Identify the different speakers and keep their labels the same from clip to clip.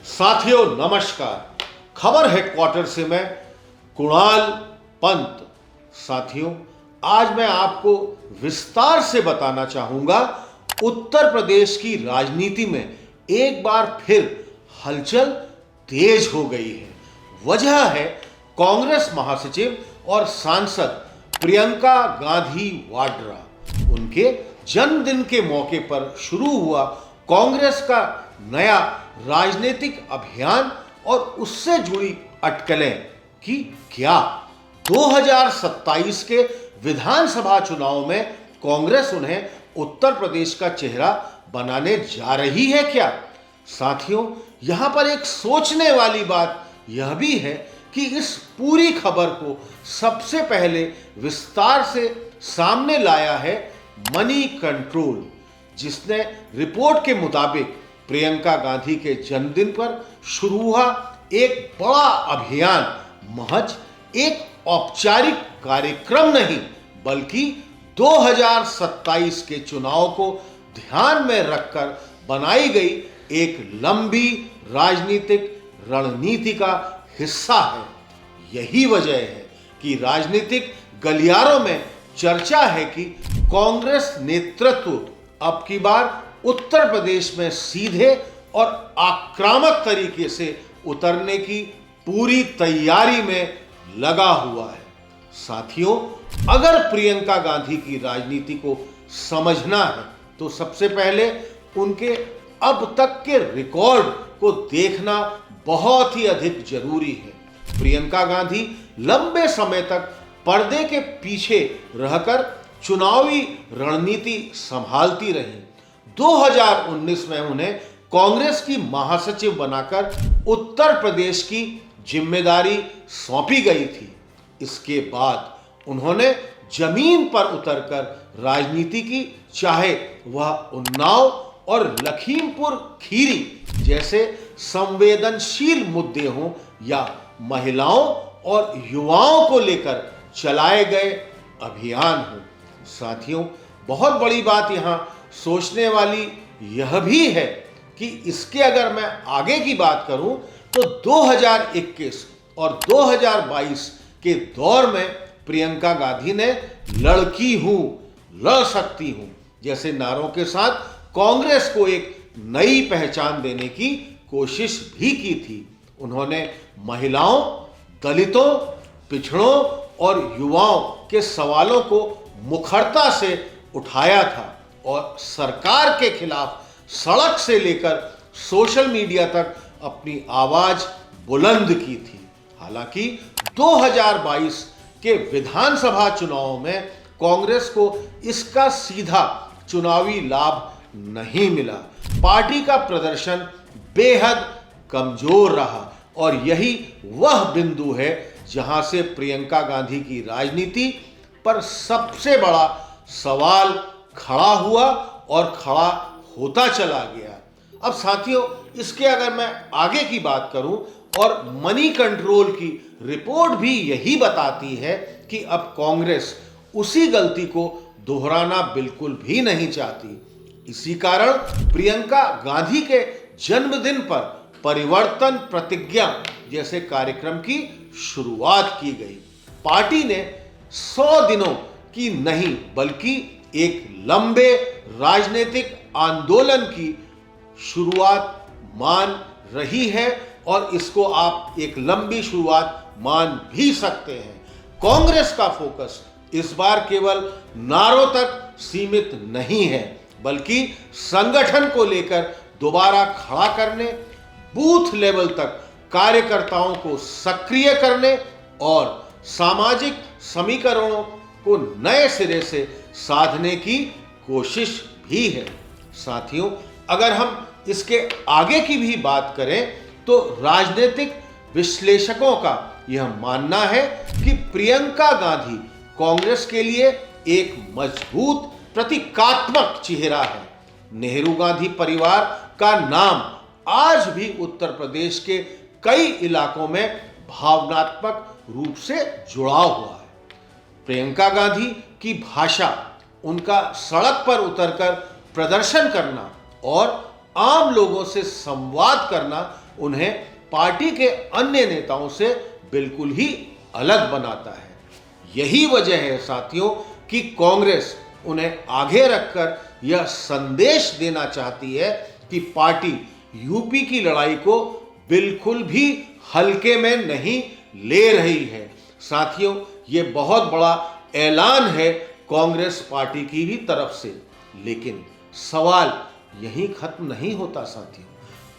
Speaker 1: साथियों नमस्कार। खबर हेडक्वार्टर से मैं कुणाल पंत। साथियों, आज मैं आपको विस्तार से बताना चाहूंगा उत्तर प्रदेश की राजनीति में एक बार फिर हलचल तेज हो गई है। वजह है कांग्रेस महासचिव और सांसद प्रियंका गांधी वाड्रा। उनके जन्मदिन के मौके पर शुरू हुआ कांग्रेस का नया राजनीतिक अभियान और उससे जुड़ी अटकलें कि क्या 2027 के विधानसभा चुनाव में कांग्रेस उन्हें उत्तर प्रदेश का चेहरा बनाने जा रही है क्या। साथियों, यहां पर एक सोचने वाली बात यह भी है कि इस पूरी खबर को सबसे पहले विस्तार से सामने लाया है मनी कंट्रोल, जिसने रिपोर्ट के मुताबिक प्रियंका गांधी के जन्मदिन पर शुरू हुआ एक बड़ा अभियान महज एक औपचारिक कार्यक्रम नहीं बल्कि 2027 के चुनाव को ध्यान में रखकर बनाई गई एक लंबी राजनीतिक रणनीति का हिस्सा है। यही वजह है कि राजनीतिक गलियारों में चर्चा है कि कांग्रेस नेतृत्व अब की बार उत्तर प्रदेश में सीधे और आक्रामक तरीके से उतरने की पूरी तैयारी में लगा हुआ है। साथियों, अगर प्रियंका गांधी की राजनीति को समझना है तो सबसे पहले उनके अब तक के रिकॉर्ड को देखना बहुत ही अधिक जरूरी है। प्रियंका गांधी लंबे समय तक पर्दे के पीछे रहकर चुनावी रणनीति संभालती रही। 2019 में उन्हें कांग्रेस की महासचिव बनाकर उत्तर प्रदेश की जिम्मेदारी सौंपी गई थी। इसके बाद उन्होंने जमीन पर उतरकर राजनीति की, चाहे वह उन्नाव और लखीमपुर खीरी जैसे संवेदनशील मुद्दे हों या महिलाओं और युवाओं को लेकर चलाए गए अभियान हो। साथियों, बहुत बड़ी बात यहां सोचने वाली यह भी है कि इसके अगर मैं आगे की बात करूं तो 2021 और 2022 के दौर में प्रियंका गांधी ने लड़की हूं, लड़ सकती हूं जैसे नारों के साथ कांग्रेस को एक नई पहचान देने की कोशिश भी की थी। उन्होंने महिलाओं, दलितों, पिछड़ों और युवाओं के सवालों को मुखरता से उठाया था और सरकार के खिलाफ सड़क से लेकर सोशल मीडिया तक अपनी आवाज बुलंद की थी। हालांकि 2022 के विधानसभा चुनाव में कांग्रेस को इसका सीधा चुनावी लाभ नहीं मिला। पार्टी का प्रदर्शन बेहद कमजोर रहा और यही वह बिंदु है जहां से प्रियंका गांधी की राजनीति पर सबसे बड़ा सवाल खड़ा हुआ और खड़ा होता चला गया। अब साथियों, इसके अगर मैं आगे की बात करूं और मनी कंट्रोल की रिपोर्ट भी यही बताती है कि अब कांग्रेस उसी गलती को दोहराना बिल्कुल भी नहीं चाहती। इसी कारण प्रियंका गांधी के जन्मदिन पर परिवर्तन प्रतिज्ञा जैसे कार्यक्रम की शुरुआत की गई। पार्टी ने 100 दिनों की नहीं बल्कि एक लंबे राजनीतिक आंदोलन की शुरुआत मान रही है और इसको आप एक लंबी शुरुआत मान भी सकते हैं। कांग्रेस का फोकस इस बार केवल नारों तक सीमित नहीं है बल्कि संगठन को लेकर दोबारा खड़ा करने, बूथ लेवल तक कार्यकर्ताओं को सक्रिय करने और सामाजिक समीकरणों को नए सिरे से साधने की कोशिश भी है। साथियों, अगर हम इसके आगे की भी बात करें तो राजनीतिक विश्लेषकों का यह मानना है कि प्रियंका गांधी कांग्रेस के लिए एक मजबूत प्रतीकात्मक चेहरा है। नेहरू गांधी परिवार का नाम आज भी उत्तर प्रदेश के कई इलाकों में भावनात्मक रूप से जुड़ा हुआ है। प्रियंका गांधी की भाषा, उनका सड़क पर उतरकर प्रदर्शन करना और आम लोगों से संवाद करना उन्हें पार्टी के अन्य नेताओं से बिल्कुल ही अलग बनाता है। यही वजह है साथियों कि कांग्रेस उन्हें आगे रखकर यह संदेश देना चाहती है कि पार्टी यूपी की लड़ाई को बिल्कुल भी हल्के में नहीं ले रही है। साथियों, ये बहुत बड़ा ऐलान है कांग्रेस पार्टी की ही तरफ से। लेकिन सवाल यहीं खत्म नहीं होता साथियों।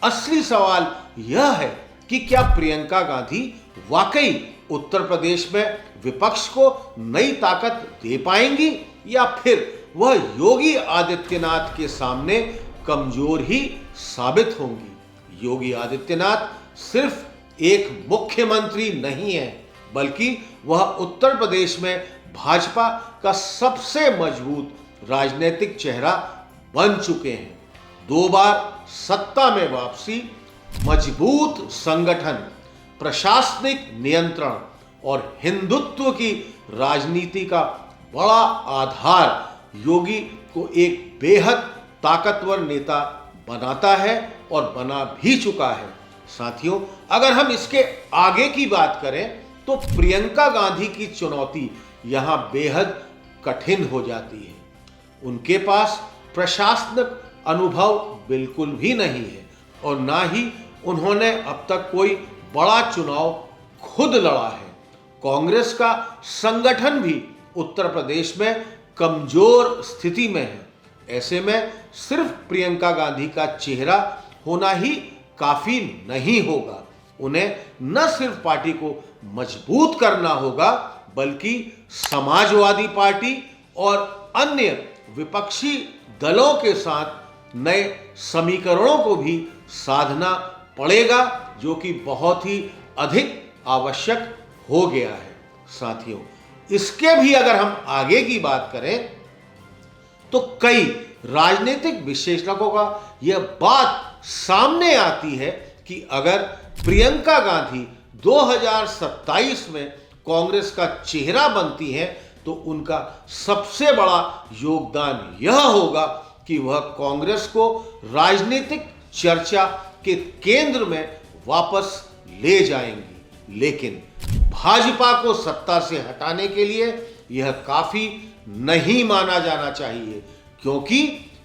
Speaker 1: असली सवाल यह है कि क्या प्रियंका गांधी वाकई उत्तर प्रदेश में विपक्ष को नई ताकत दे पाएंगी या फिर वह योगी आदित्यनाथ के सामने कमजोर ही साबित होंगी। योगी आदित्यनाथ सिर्फ एक मुख्यमंत्री नहीं है, बल्कि वह उत्तर प्रदेश में भाजपा का सबसे मजबूत राजनीतिक चेहरा बन चुके हैं। 2 बार सत्ता में वापसी, मजबूत संगठन, प्रशासनिक नियंत्रण और हिंदुत्व की राजनीति का बड़ा आधार योगी को एक बेहद ताकतवर नेता बनाता है और बना भी चुका है। साथियों, अगर हम इसके आगे की बात करें तो प्रियंका गांधी की चुनौती यहां बेहद कठिन हो जाती है। उनके पास प्रशासनिक अनुभव बिल्कुल भी नहीं है और ना ही उन्होंने अब तक कोई बड़ा चुनाव खुद लड़ा है। कांग्रेस का संगठन भी उत्तर प्रदेश में कमजोर स्थिति में है। ऐसे में सिर्फ प्रियंका गांधी का चेहरा होना ही काफी नहीं होगा। उन्हें न सिर्फ पार्टी को मजबूत करना होगा, बल्कि समाजवादी पार्टी और अन्य विपक्षी दलों के साथ नए समीकरणों को भी साधना पड़ेगा, जो कि बहुत ही अधिक आवश्यक हो गया है। साथियों, इसके भी अगर हम आगे की बात करें तो कई राजनीतिक विश्लेषकों का यह बात सामने आती है कि अगर प्रियंका गांधी 2027 में कांग्रेस का चेहरा बनती हैं तो उनका सबसे बड़ा योगदान यह होगा कि वह कांग्रेस को राजनीतिक चर्चा के केंद्र में वापस ले जाएंगी। लेकिन भाजपा को सत्ता से हटाने के लिए यह काफी नहीं माना जाना चाहिए, क्योंकि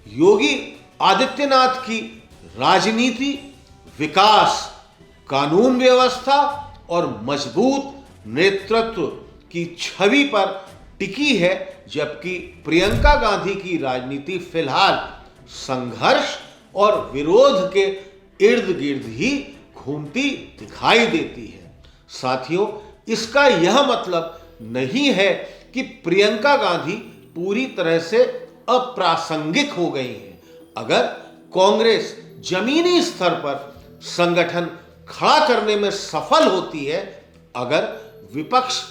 Speaker 1: योगी आदित्यनाथ की राजनीति विकास, कानून व्यवस्था और मजबूत नेतृत्व की छवि पर टिकी है, जबकि प्रियंका गांधी की राजनीति फिलहाल संघर्ष और विरोध के इर्द गिर्द ही घूमती दिखाई देती है। साथियों, इसका यह मतलब नहीं है कि प्रियंका गांधी पूरी तरह से अप्रासंगिक हो गई हैं। अगर कांग्रेस जमीनी स्तर पर संगठन खड़ा करने में सफल होती है, अगर विपक्ष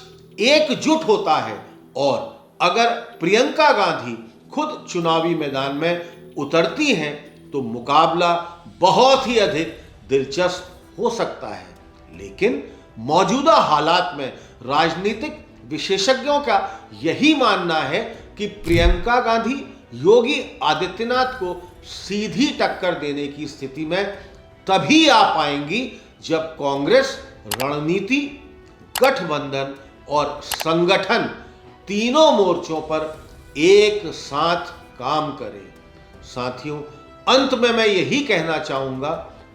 Speaker 1: एकजुट होता है और अगर प्रियंका गांधी खुद चुनावी मैदान में उतरती हैं, तो मुकाबला बहुत ही अधिक दिलचस्प हो सकता है। लेकिन मौजूदा हालात में राजनीतिक विशेषज्ञों का यही मानना है कि प्रियंका गांधी योगी आदित्यनाथ को सीधी टक्कर देने की स्थिति में तभी आ पाएंगी जब कांग्रेस रणनीति, गठबंधन और संगठन तीनों मोर्चों पर एक साथ काम करे। साथियों, अंत में मैं यही कहना चाहूंगा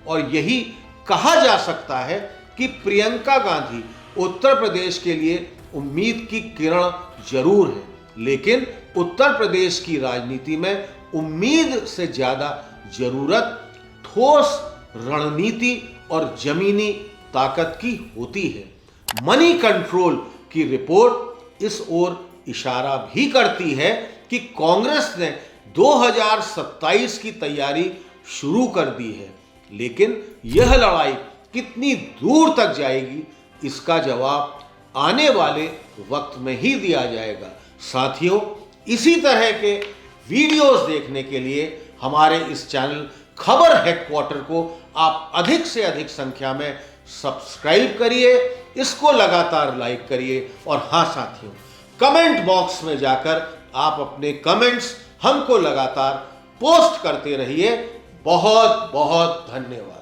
Speaker 1: और यही कहा जा सकता है कि प्रियंका गांधी उत्तर प्रदेश के लिए उम्मीद की किरण जरूर है, लेकिन उत्तर प्रदेश की राजनीति में उम्मीद से ज्यादा जरूरत ठोस रणनीति और जमीनी ताकत की होती है। मनी कंट्रोल की रिपोर्ट इस ओर इशारा भी करती है कि कांग्रेस ने 2027 की तैयारी शुरू कर दी है, लेकिन यह लड़ाई कितनी दूर तक जाएगी, इसका जवाब आने वाले वक्त में ही दिया जाएगा। साथियों, इसी तरह के वीडियोस देखने के लिए हमारे इस चैनल खबर हेडक्वार्टर को आप अधिक से अधिक संख्या में सब्सक्राइब करिए, इसको लगातार लाइक करिए और हाँ साथियों, कमेंट बॉक्स में जाकर आप अपने कमेंट्स हमको लगातार पोस्ट करते रहिए। बहुत बहुत धन्यवाद।